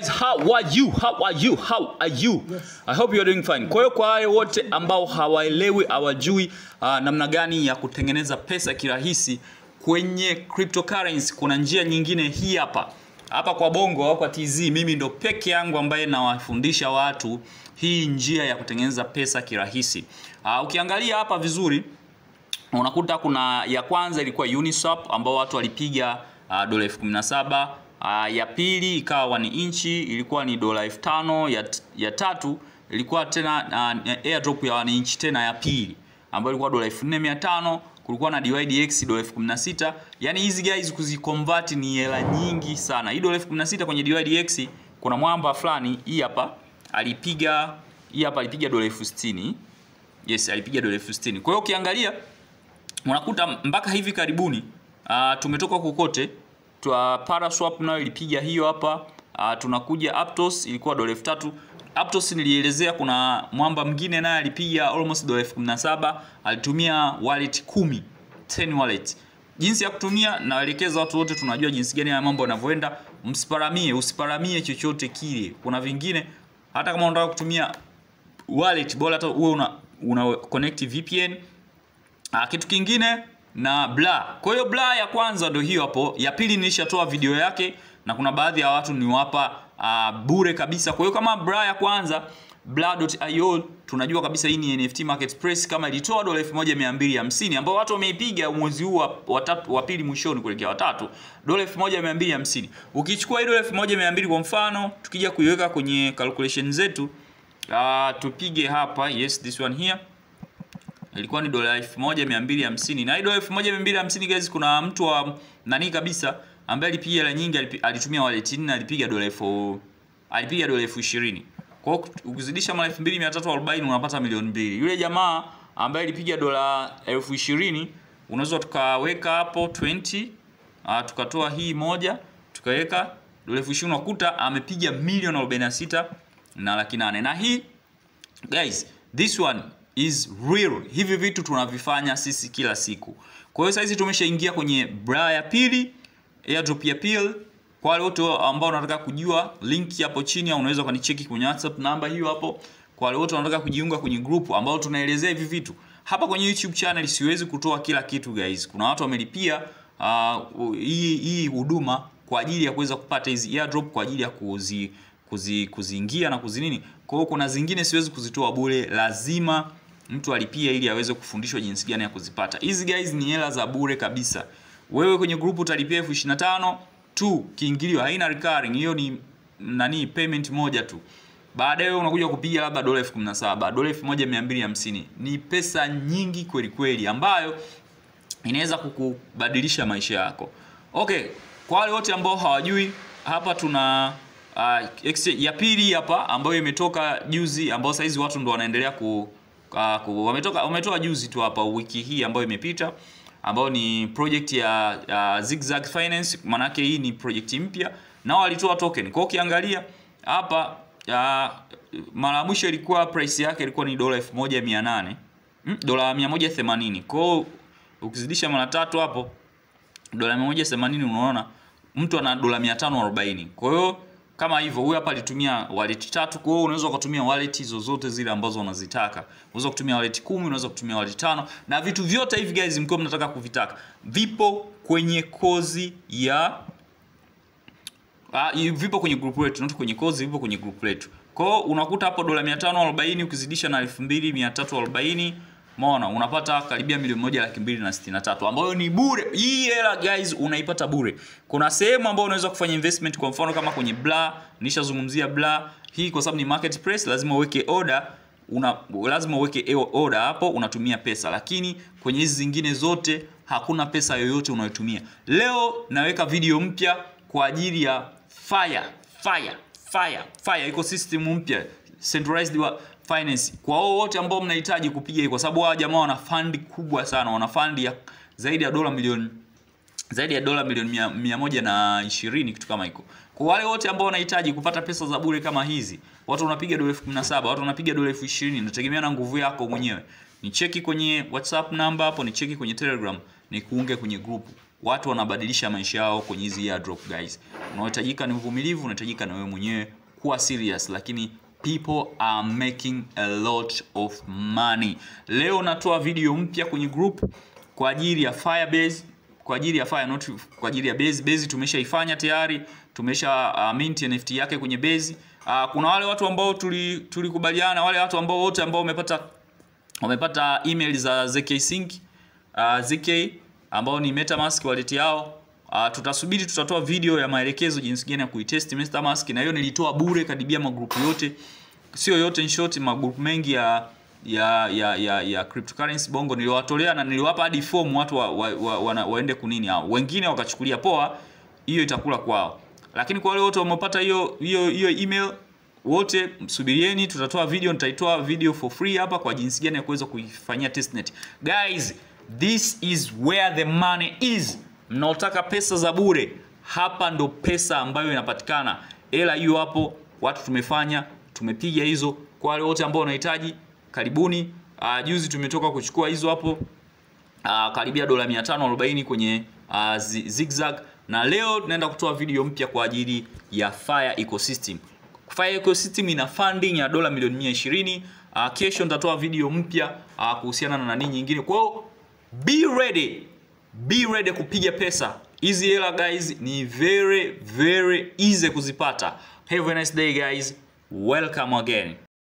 How are you? Yes. I hope you are doing fine. Kwa hiyo kwa wale wote ambao hawaelewi, hawajui namna gani ya kutengeneza pesa kirahisi kwenye cryptocurrency, kuna njia nyingine hii hapa. Hapa kwa Bongo au kwa TZ, mimi ndo peke yangu ambaye nawafundisha watu hii njia ya kutengeneza pesa kirahisi. Ukiangalia hapa vizuri unakuta kuna ya kwanza ilikuwa Uniswap ambao watu walipiga dola 17,000. Ya pili ikawa ni inchi, ilikuwa ni dola 5,000. Ya tatu ilikuwa tena airdrop ya inchi tena ya pili ambayo ilikuwa dola 4,500. Kulikuwa na DYDX dola 16,000. Yani hizi guys kuziconvert ni hela nyingi sana. Hii dola 16,000 kwenye DYDX kuna mwamba fulani hii hapa alipiga dola 60,000. Yes, alipiga dola 60,000. Kwa hiyo ukiangalia unakuta mpaka hivi karibuni tumetoka kokote. Paraswap nayo ilipiga hiyo hapa. Tunakuja Aptos ilikuwa dola 3,000. Aptos nilielezea kuna mwamba mwingine naye alipiga almost dola 17,000. Alitumia wallet 10 wallet. Jinsi ya kutumia naelekeza watu wote, tunajua jinsi gani ya mambo yanavyoenda. Usiparamie chochote kile. Kuna vingine hata kama unataka kutumia wallet bora hata uwe una connect VPN. Kitu kingine na BURE. Kwa hiyo BURE ya kwanza ndio hiyo hapo. Ya pili nilishatoa video yake na kuna baadhi ya watu niwapa bure kabisa. Kwa hiyo kama BURE ya kwanza BURE.io tunajua kabisa hii ni NFT marketplace, kama ilitoa dola 1250 ambao watu wameipiga mwezi huu wa pili mwishoni kuelekea watatu, dola 1250. Ukichukua hii dola 1200 kwa mfano tukija kuiweka kwenye calculation zetu, tupige hapa, yes this one here, ilikuwa ni dola 1250. Na hii dola 1250 guys, kuna mtu wa nani kabisa ambaye alipiga hela nyingi, alitumia wallet 4, alipiga dola 20,000. Kwa hiyo ukizidisha mara 2340 unapata milioni 2. Yule jamaa ambaye alipiga dola 20,000 unaweza tukaweka hapo 20, tukatoa hii moja tukaweka dola 20,000, unakuta amepiga milioni 46 na laki 8. Na hii guys, this one is real. Hivi vitu tunavifanya sisi kila siku. Kwa hiyo sasa tumeshaingia kwenye BURE ya pili, airdrop ya pili. Kwa wale wote ambao wanataka kujua, link hapo chini, au unaweza kunicheki kwenye WhatsApp namba hiyo hapo. Kwa wale wote wanataka kujiunga kwenye group ambao tunaelezea hivi vitu. Hapa kwenye YouTube channel siwezi kutoa kila kitu guys. Kuna watu wamelipia hii huduma kwa ajili ya kuweza kupata hizi airdrop, kwa ajili ya kuziingia na kuzinini. Kwa hiyo kuna zingine siwezi kuzitoa bure, lazima mtu alipia ili aweze kufundishwa jinsi gani ya kuzipata. Hizi guys ni hela za bure kabisa. Wewe kwenye group utalipia 25,000 tu, kiingilio haina recurring, hiyo ni payment moja tu. Baadaye unakuja kupiga labda dola 17,000, dola 1250. Ni pesa nyingi kweli kweli ambayo inaweza kukubadilisha maisha yako. Okay, kwa wale wote ambao hawajui, hapa tuna ya pili hapa ambayo imetoka juzi, ambao saizi watu ndo wanaendelea wametoka juzi tu hapa wiki hii ambayo imepita, ambao ni project ya Zigzag Finance. Manake hii ni project mpya na walitoa token. Kwa ukiangalia hapa mara mwisho ilikuwa price yake ilikuwa ni dola 1,800, dola 180. Kwa ukizidisha mara 3 hapo dola 180, unaona mtu ana dola 540. Kwa hiyo kama hivyo, huyu hapa alitumia wallet 3. Kwa hiyo unaweza kutumia wallet zozote zile ambazo unazitaka. Unaweza kutumia wallet 10, unaweza kutumia wallet 5, na vitu vyote hivi guys mkiwa mnataka kuvitaka vipo kwenye kozi ya vipo kwenye group letu, not kwenye kozi, vipo kwenye group letu. Kwa hiyo unakuta hapo dola 540 ukizidisha na 2,340, umeona unapata karibia milioni 1,263 ambayo ni bure. Hii hela guys unaipata bure. Kuna sehemu ambayo unaweza kufanya investment, kwa mfano kama kwenye BURE. Nishazungumzia BURE hii kwa sababu ni marketplace, lazima uweke order, hapo unatumia pesa. Lakini kwenye hizi zingine zote hakuna pesa yoyote unayotumia. Leo naweka video mpya kwa ajili ya fire ecosystem mpya, centralized finance, kwa wote ambao mnahitaji kupiga hii, kwa sababu hao jamaa wana fund kubwa sana, wana fund ya zaidi ya dola milioni 120, kitu kama hiko. Kwa wale wote ambao wanahitaji kupata pesa za bure kama hizi, watu wanapiga dola 17,000, watu wanapiga dola 20,000, inategemea na nguvu yako mwenyewe. Ni cheki kwenye WhatsApp namba hapo, ni cheki kwenye Telegram, ni kuunge kwenye group. watu wanabadilisha maisha yao kwenye hizi airdrop guys. Unahitajika ni uvumilivu, unahitajika na wewe mwenyewe kuwa serious, lakini people are making a lot of money. Leo natoa video mpya kwenye group kwa ajili ya Firebase, kwa ajili ya Fire, not kwa ajili ya Base. Base tumeshaifanya tayari, tumesha mint NFT yake kwenye Base. Kuna wale watu ambao tulikubaliana, wale watu ambao wote ambao wamepata email za ZK Sync, ZK ambao ni MetaMask wallet yao. Tutasubiri, tutatoa video ya maelekezo jinsi gani ya kuitest MetaMask, na hiyo nilitoa bure karibia magrupu yote, sio yote in short, magrupu mengi ya cryptocurrency bongo niliwatolea, na niliwapa hadi form watu waende kunini hao. Wengine wakachukulia poa, hiyo itakula kwao. Lakini kwa wale wote wamepata hiyo email, wote msubirieni, tutatoa video, nitaitoa video for free hapa kwa jinsi gani ya kuweza kuifanyia testnet. Guys, this is where the money is. Mnaotaka pesa za bure, hapa ndo pesa ambayo inapatikana. Hela hiyo hapo, watu tumefanya, tumepiga hizo. Kwa wale wote ambao wanahitaji, karibuni. Juzi tumetoka kuchukua hizo hapo, karibia dola 540 kwenye zigzag, na leo tunaenda kutoa video mpya kwa ajili ya Fire ecosystem. Fire ecosystem ina funding ya dola milioni 120. Kesho nitatoa video mpya kuhusiana na nani nyingine. Kwa hiyo be ready kupiga pesa. Hizi hela guys ni very easy kuzipata. Have a nice day guys. Welcome again.